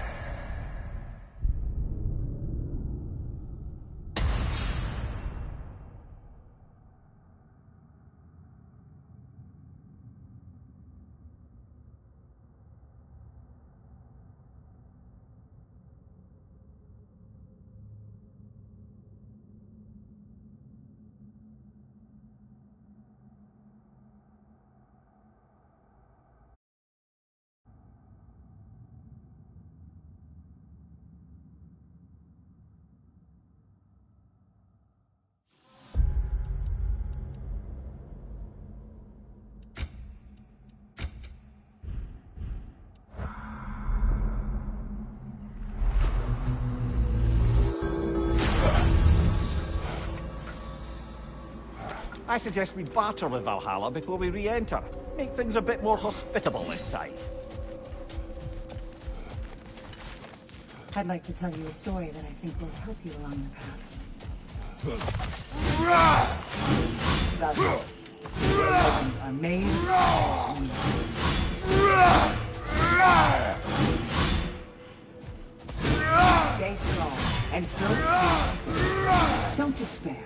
I suggest we barter with Valhalla before we re-enter. Make things a bit more hospitable inside. I'd like to tell you a story that I think will help you along your path. That's all. Weapons are made. Stay strong and still. Don't despair.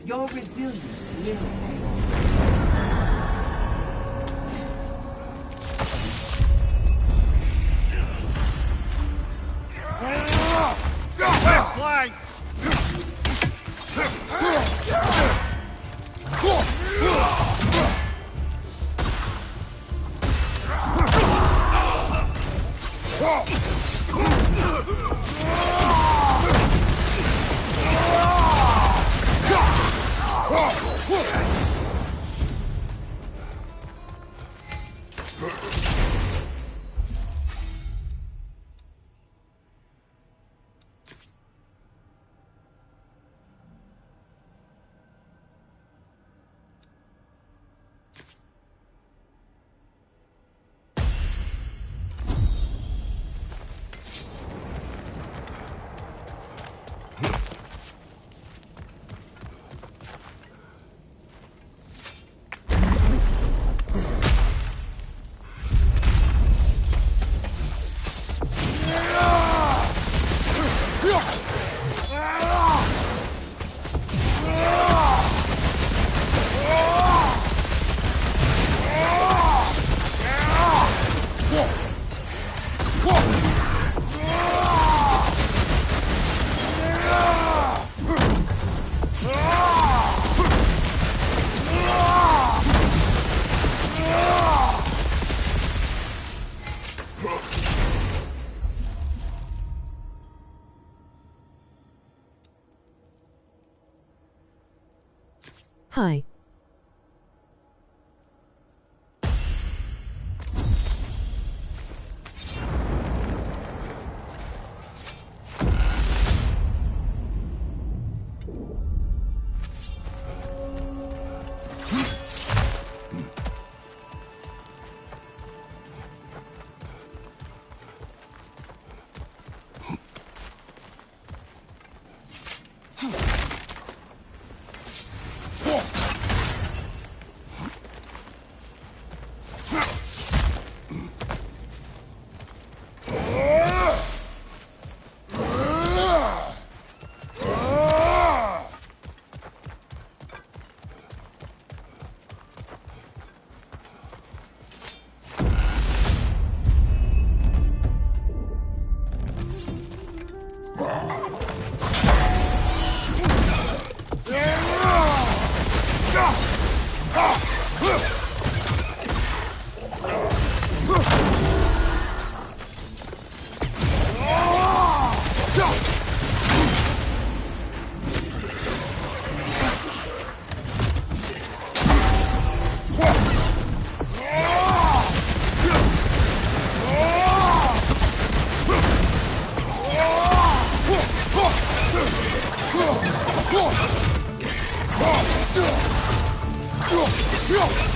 Your resilience will pay off. Left flank! Hi. Yo!